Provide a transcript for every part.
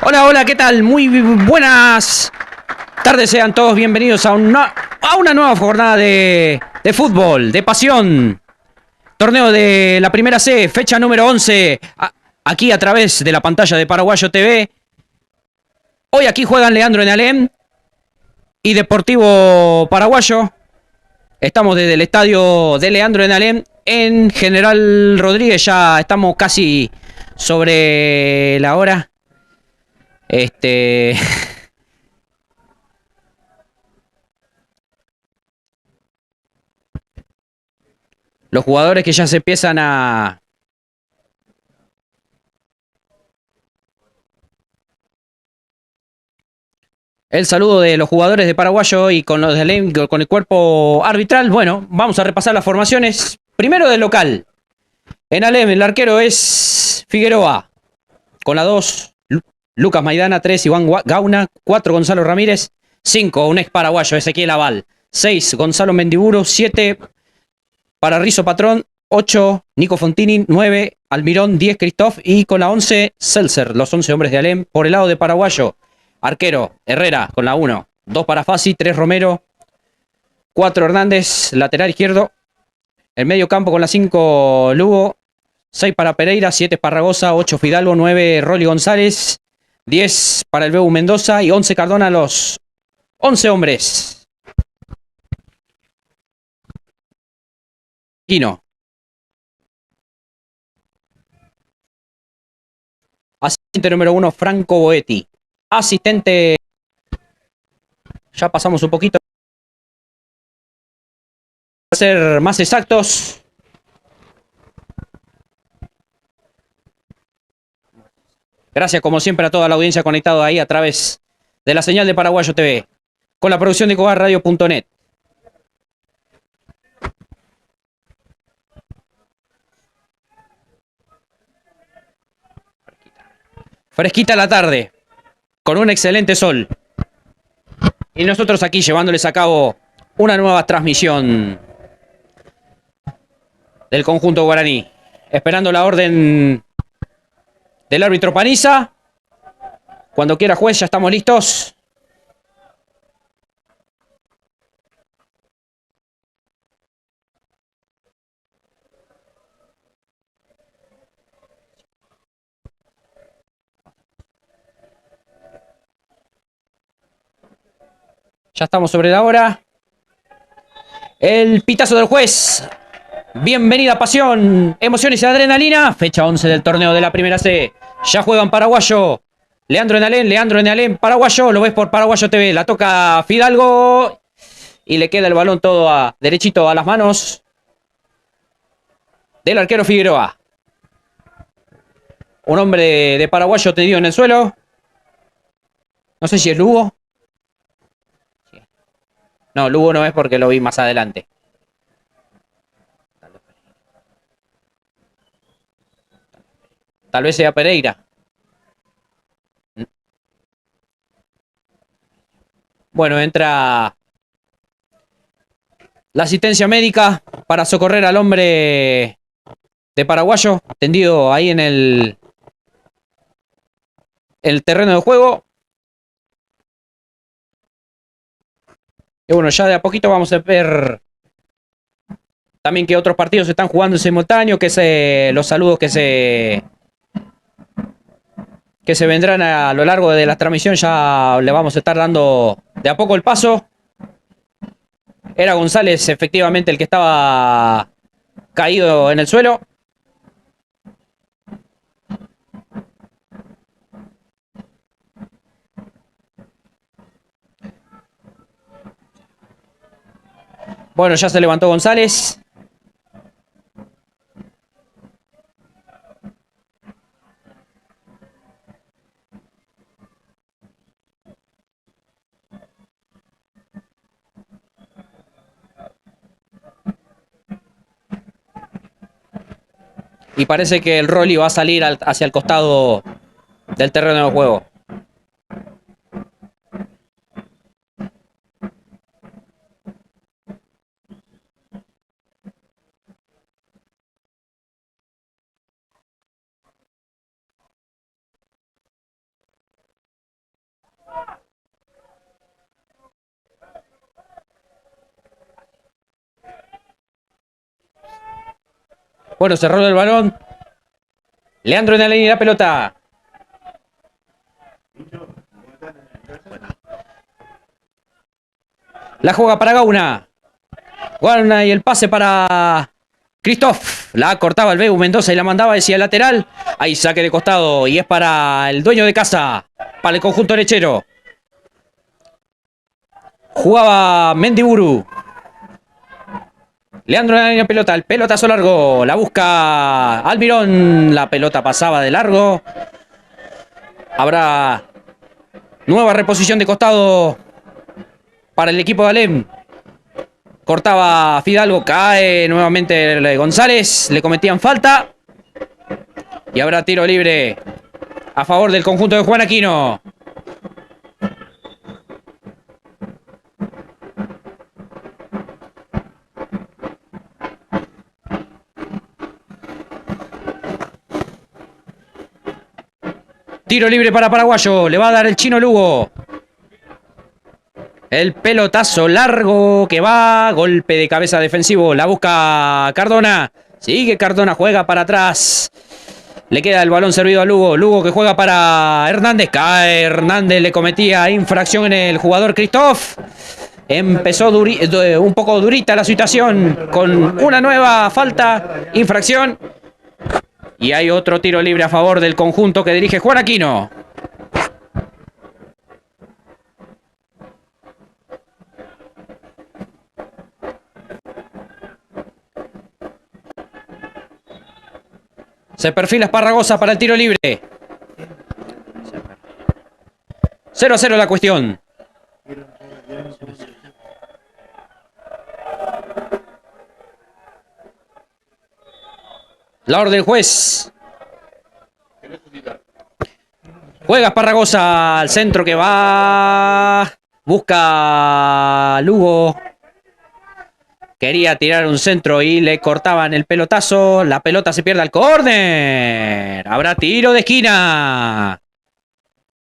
Hola, hola, ¿qué tal? Muy buenas tardes, sean todos bienvenidos a una nueva jornada de fútbol, de pasión. Torneo de la Primera C, fecha número 11, aquí a través de la pantalla de Paraguayo TV. Hoy aquí juegan Leandro en Alem y Deportivo Paraguayo. Estamos desde el estadio de Leandro en Alem en General Rodríguez. Ya estamos casi sobre la hora. Los jugadores que ya se empiezan a... El saludo de los jugadores de Paraguayo y con los de con el cuerpo arbitral. Bueno, vamos a repasar las formaciones. Primero del local. En Alem el arquero es Figueroa. Con la 2, Lucas Maidana. 3, Iván Gauna. 4, Gonzalo Ramírez. 5, un ex paraguayo, Ezequiel Aval. 6, Gonzalo Mendiburu. 7, para Rizo Patrón. 8, Nico Fontini. 9, Almirón. 10, Christoph. Y con la 11, Seltzer. Los 11 hombres de Alem. Por el lado de Paraguayo, arquero, Herrera con la 1. 2 para Fassi, 3 Romero. 4 Hernández, lateral izquierdo. El medio campo con la 5 Lugo. 6 para Pereira, 7 Esparragosa, 8 Fidalgo, 9 Rolly González. 10 para el Bebu Mendoza y 11 Cardona, los 11 hombres. Quino. Asistente número 1, Franco Boetti. Asistente... Ya pasamos un poquito. Para ser más exactos. Gracias como siempre a toda la audiencia conectada ahí a través de la señal de Paraguayo TV. Con la producción de cobarradio.net. Fresquita la tarde, con un excelente sol. Y nosotros aquí llevándoles a cabo una nueva transmisión del conjunto guaraní. Esperando la orden del árbitro Paniza. Cuando quiera juez, ya estamos listos. Ya estamos sobre la hora. El pitazo del juez. Bienvenida pasión, emociones y adrenalina. Fecha 11 del torneo de la Primera C. Ya juegan Paraguayo. Leandro en Alem, Paraguayo. Lo ves por Paraguayo TV. La toca Fidalgo. Y le queda el balón todo derechito a las manos del arquero Figueroa. Un hombre de Paraguayo tendido en el suelo. No sé si es Lugo. No, Lugo no es porque lo vi más adelante. Tal vez sea Pereira. Bueno, entra la asistencia médica para socorrer al hombre de Paraguayo, tendido ahí en el terreno de juego. Y bueno, ya de a poquito vamos a ver también que otros partidos se están jugando en simultáneo, que los saludos que se vendrán a lo largo de la transmisión, ya le vamos a estar dando de a poco el paso. Era González efectivamente el que estaba caído en el suelo. Bueno, ya se levantó González. Y parece que el Rolly va a salir hacia el costado del terreno de juego. Bueno, se rola el balón. Leandro en la línea de la pelota. La juega para Gauna. Gauna y el pase para Christoph. La cortaba el Bebu Mendoza y la mandaba hacia el lateral. Ahí saque de costado y es para el dueño de casa. Para el conjunto lechero. Jugaba Mendiburu. Leandro en la línea de pelota. El pelotazo largo. La busca Almirón. La pelota pasaba de largo. Habrá nueva reposición de costado para el equipo de Alem. Cortaba Fidalgo. Cae nuevamente González. Le cometían falta. Y habrá tiro libre a favor del conjunto de Juan Aquino. Tiro libre para Paraguayo. Le va a dar el Chino Lugo. El pelotazo largo que va. Golpe de cabeza defensivo. La busca Cardona. Sigue Cardona. Juega para atrás. Le queda el balón servido a Lugo. Lugo que juega para Hernández. Cae Hernández. Le cometía infracción en el jugador Christoph. Empezó un poco durita la situación. Con una nueva falta. Infracción. Y hay otro tiro libre a favor del conjunto que dirige Juan Aquino. Se perfila Esparragosa para el tiro libre. 0-0 la cuestión. La orden del juez. Juega Esparragosa al centro que va. Busca Lugo. Quería tirar un centro y le cortaban el pelotazo. La pelota se pierde al córner. Habrá tiro de esquina.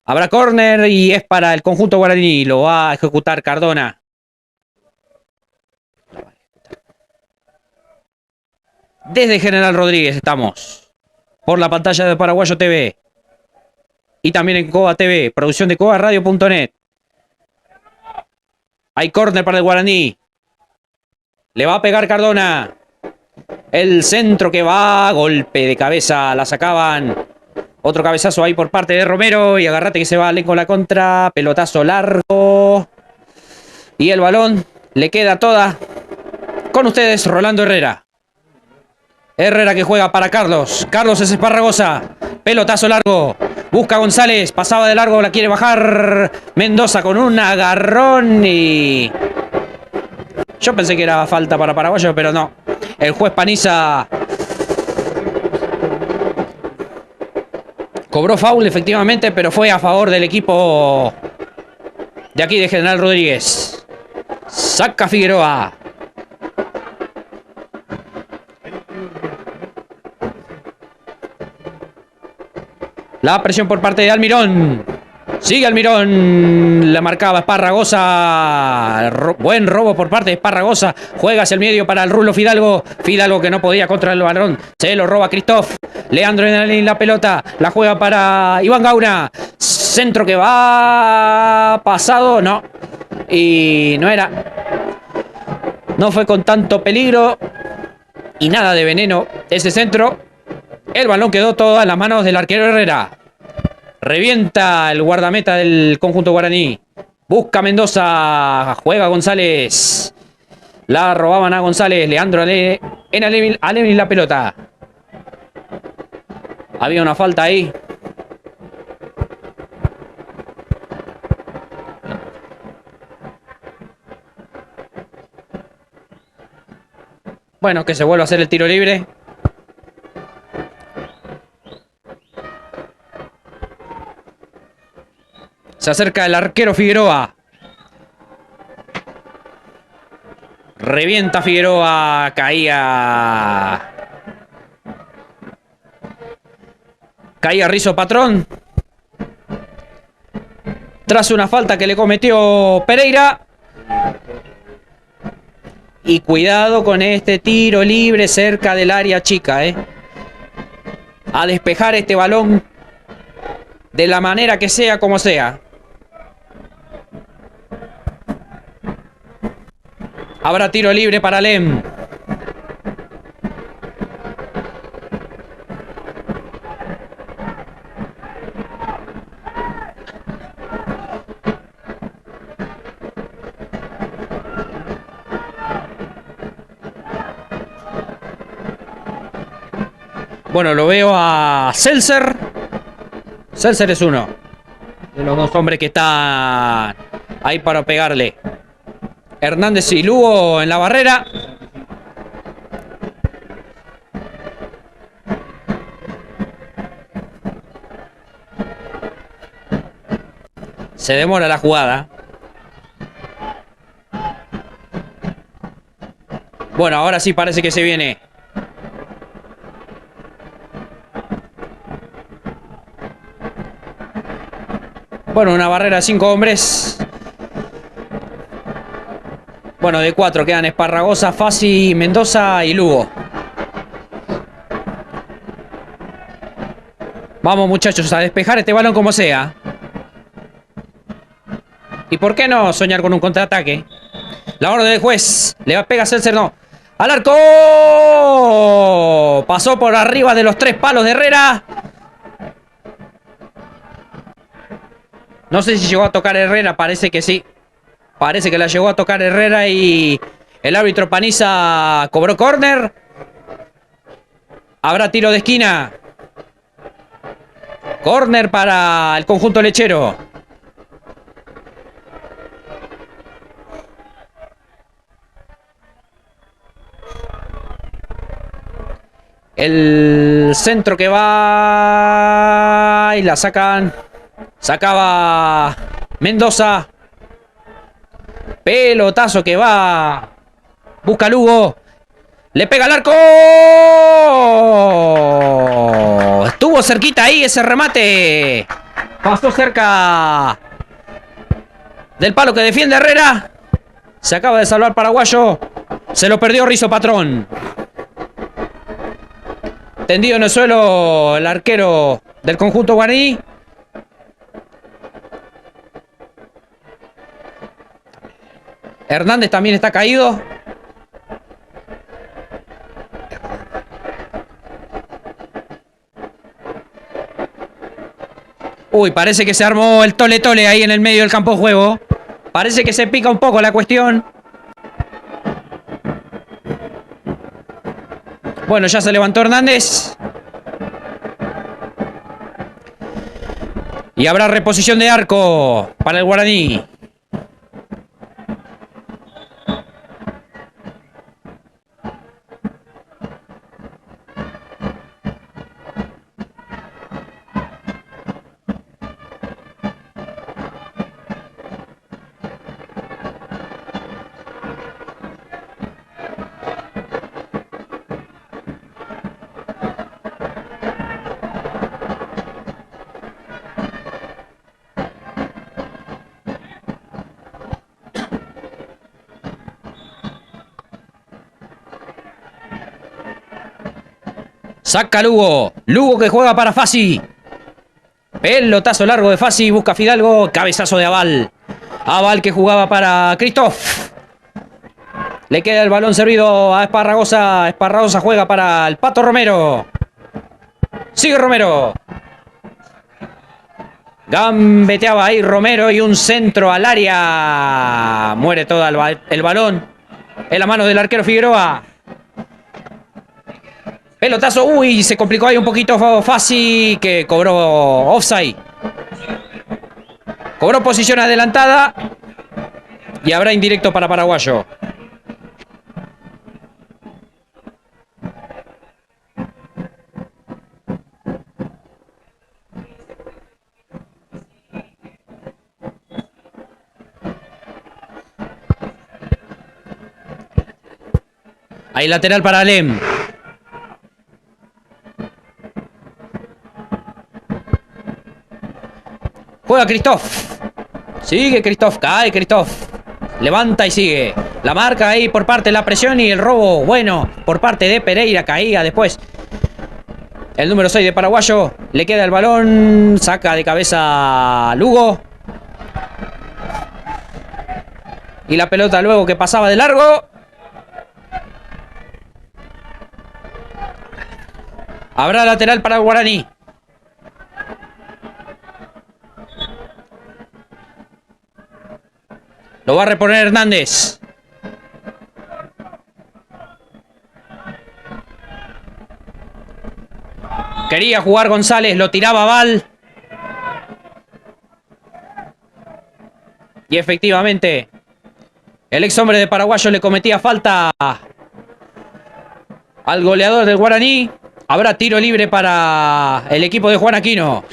Habrá córner y es para el conjunto guaraní. Lo va a ejecutar Cardona. Desde General Rodríguez estamos. Por la pantalla de Paraguayo TV. Y también en Coba TV. Producción de cobaradio.net. Hay córner para el guaraní. Le va a pegar Cardona. El centro que va. Golpe de cabeza. La sacaban. Otro cabezazo ahí por parte de Romero. Y agarrate que se va con la contra. Pelotazo largo. Y el balón le queda toda. Con ustedes, Rolando Herrera. Herrera que juega para Carlos. Carlos es Esparragosa. Pelotazo largo. Busca González. Pasaba de largo. La quiere bajar Mendoza con un agarrón. Y yo pensé que era falta para Paraguayo, pero no. El juez Paniza cobró foul efectivamente, pero fue a favor del equipo de aquí de General Rodríguez. Saca Figueroa. La presión por parte de Almirón. Sigue Almirón. La marcaba Esparragosa. Buen robo por parte de Esparragosa. Juega hacia el medio para el Rulo Fidalgo. Fidalgo que no podía contra el balón. Se lo roba Christoph. Leandro en la pelota. La juega para Iván Gauna. Centro que va. Pasado. No. Y no era. No fue con tanto peligro. Y nada de veneno ese centro. El balón quedó todo en las manos del arquero Herrera. Revienta el guardameta del conjunto guaraní. Busca Mendoza. Juega González. La robaban a González. Leandro en la pelota. Había una falta ahí. Bueno, que se vuelva a hacer el tiro libre. Se acerca el arquero Figueroa. Revienta Figueroa. Caía Rizo Patrón. Tras una falta que le cometió Pereira. Y cuidado con este tiro libre cerca del área chica, a despejar este balón de la manera que sea, como sea. Habrá tiro libre para Alem. Bueno, lo veo a Seltzer. Seltzer es uno de los dos hombres que están ahí para pegarle. Hernández y Lugo en la barrera. Se demora la jugada. Bueno, ahora sí parece que se viene. Bueno, una barrera de 5 hombres. Bueno, de 4 quedan Esparragosa, Fassi, Mendoza y Lugo. Vamos, muchachos, a despejar este balón como sea. ¿Y por qué no soñar con un contraataque? La orden del juez. Le pega a Seltzer, no. ¡Al arco! Pasó por arriba de los 3 palos de Herrera. No sé si llegó a tocar Herrera, parece que sí. Parece que la llegó a tocar Herrera y el árbitro Paniza cobró córner. Habrá tiro de esquina. Córner para el conjunto lechero. El centro que va y la sacan. Sacaba Mendoza. Pelotazo que va. Busca Lugo. Le pega al arco. Estuvo cerquita ahí ese remate. Pasó cerca del palo que defiende Herrera. Se acaba de salvar Paraguayo. Se lo perdió Rizo Patrón. Tendido en el suelo el arquero del conjunto guaraní. Hernández también está caído. Uy, parece que se armó el tole-tole ahí en el medio del campo de juego. Parece que se pica un poco la cuestión. Bueno, ya se levantó Hernández. Y habrá reposición de arco para el guaraní. Saca Lugo. Lugo que juega para Fassi. Pelotazo largo de Fassi. Busca Fidalgo. Cabezazo de Aval. Aval que jugaba para Christoph. Le queda el balón servido a Esparragosa. Esparragosa juega para el Pato Romero. Sigue Romero. Gambeteaba ahí Romero y un centro al área. Muere todo el balón en la mano del arquero Figueroa. Pelotazo, uy, se complicó ahí un poquito Fassi, que cobró offside. Cobró posición adelantada y habrá indirecto para Paraguayo. Hay lateral para Alem. Juega Christoph. Sigue Christoph. Cae Christoph. Levanta y sigue. La marca ahí por parte de la presión y el robo, bueno, por parte de Pereira. Caía después el número 6 de Paraguayo. Le queda el balón. Saca de cabeza Lugo. Y la pelota luego que pasaba de largo. Habrá lateral para el Guaraní. Lo va a reponer Hernández. Quería jugar González, lo tiraba Val. Y efectivamente, el ex hombre de Paraguayo le cometía falta al goleador del Guaraní. Habrá tiro libre para el equipo de Juan Aquino.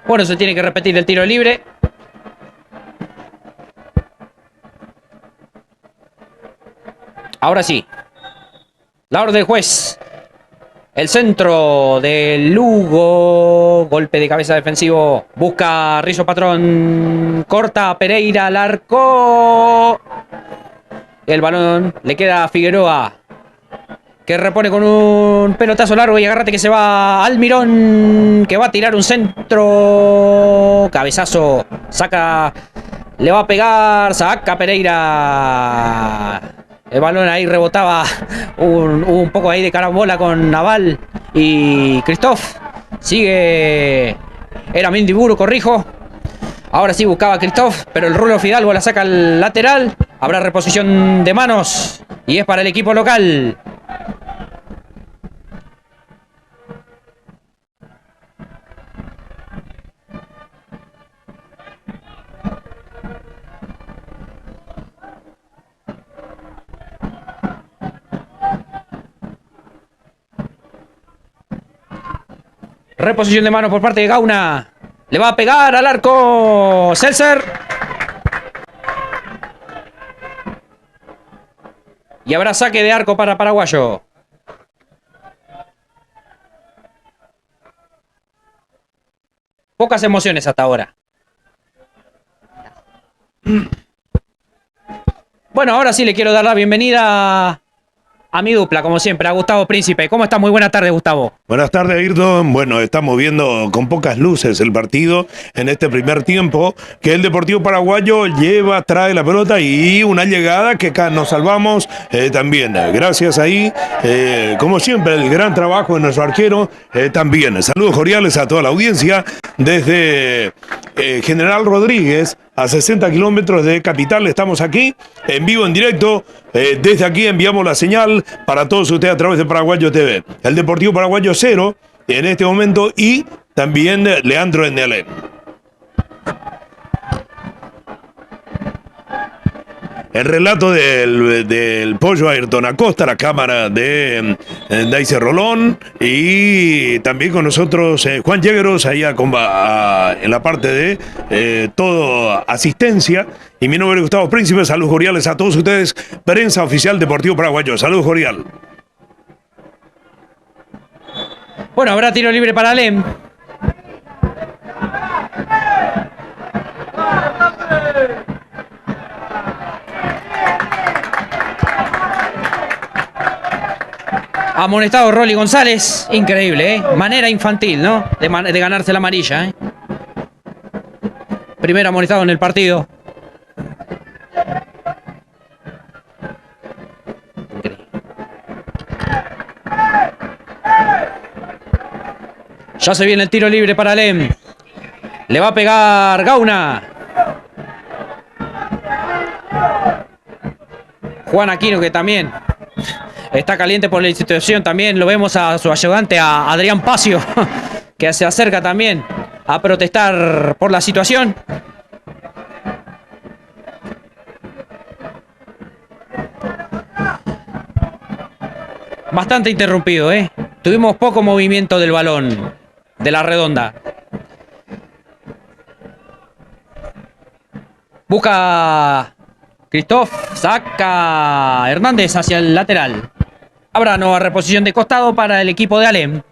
Bueno, se tiene que repetir el tiro libre. Ahora sí. La orden del juez. El centro de Lugo. Golpe de cabeza defensivo. Busca Rizo Patrón. Corta Pereira al arco. El balón le queda a Figueroa, que repone con un pelotazo largo y agárrate que se va Almirón, que va a tirar un centro. Cabezazo. Saca. Le va a pegar. Saca Pereira. El balón ahí rebotaba. Un poco ahí de carambola con Naval y Christoph. Sigue. Era Mendiburu, corrijo. Ahora sí buscaba a Christoph, pero el Rulo Fidalgo la saca al lateral. Habrá reposición de manos y es para el equipo local. Reposición de manos por parte de Gauna. Le va a pegar al arco Seltzer. Y habrá saque de arco para Paraguayo. Pocas emociones hasta ahora. Bueno, ahora sí le quiero dar la bienvenida a mi dupla, como siempre, a Gustavo Príncipe. ¿Cómo está? Muy buenas tardes, Gustavo. Buenas tardes, Ayrton. Bueno, estamos viendo con pocas luces el partido en este primer tiempo, que el Deportivo Paraguayo trae la pelota y una llegada que acá nos salvamos también. Gracias ahí, como siempre, el gran trabajo de nuestro arquero también. Saludos cordiales a toda la audiencia desde General Rodríguez, a 60 kilómetros de Capital. Estamos aquí en vivo, en directo. Desde aquí enviamos la señal para todos ustedes a través de Paraguayo TV. El Deportivo Paraguayo 0 en este momento y también Leandro Enelé. El relato del Pollo Ayrton Acosta, la cámara de Daisy Rolón, y también con nosotros Juan Yegueros, allá en la parte de todo asistencia. Y mi nombre es Gustavo Príncipe. Saludos cordiales a todos ustedes. Prensa oficial Deportivo Paraguayo. Saludos cordial. Bueno, habrá tiro libre para Alem. Amonestado Rolly González. Increíble, ¿eh? Manera infantil, ¿no? De ganarse la amarilla, ¿eh? Primero amonestado en el partido. Ya se viene el tiro libre para Alem. Le va a pegar Gauna. Juan Aquino, que también está caliente por la situación. También lo vemos a su ayudante, a Adrián Pacio, que se acerca también a protestar por la situación. Bastante interrumpido, ¿eh? Tuvimos poco movimiento del balón de la redonda. Busca Christoph, saca Hernández hacia el lateral. Habrá nueva reposición de costado para el equipo de Alem.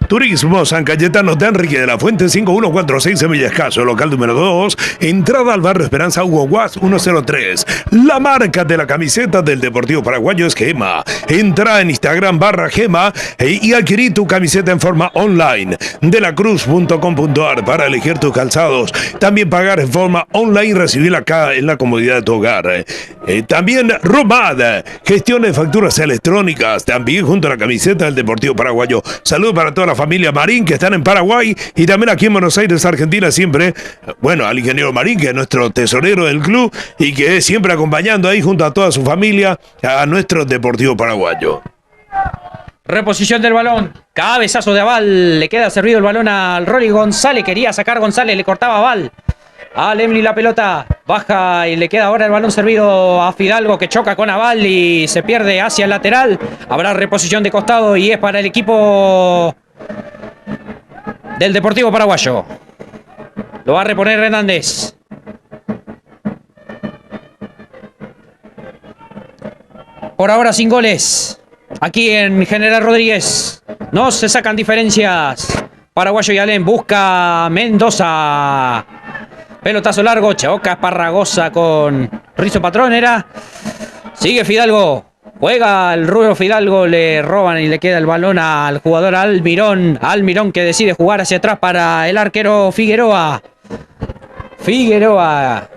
Turismo San Cayetano de Enrique de la Fuente, 5146 Semilla Escaso, local número 2, entrada al barrio Esperanza, Hugo Guas 103. La marca de la camiseta del Deportivo Paraguayo es Gema. Entra en Instagram /Gema y adquirí tu camiseta en forma online. delacruz.com.ar para elegir tus calzados. También pagar en forma online y recibirla acá en la comodidad de tu hogar. También Romad, gestión de facturas electrónicas, también junto a la camiseta del Deportivo Paraguayo. Saludos para toda la familia Marín que están en Paraguay y también aquí en Buenos Aires, Argentina, siempre, bueno, al ingeniero Marín, que es nuestro tesorero del club y que es siempre acompañando ahí junto a toda su familia a nuestro Deportivo Paraguayo. Reposición del balón, cabezazo de Aval, le queda servido el balón al Rolly González, quería sacar González, le cortaba Aval. A Lemli la pelota, baja y le queda ahora el balón servido a Fidalgo que choca con Aval y se pierde hacia el lateral. Habrá reposición de costado y es para el equipo del Deportivo Paraguayo. Lo va a reponer Hernández. Por ahora sin goles. Aquí en General Rodríguez. No se sacan diferencias. Paraguayo y Alem busca Mendoza. Pelotazo largo, choca Esparragosa con Rizo Patronera. Sigue Fidalgo. Juega el Rubio Fidalgo, le roban y le queda el balón al jugador Almirón. Almirón que decide jugar hacia atrás para el arquero Figueroa. Figueroa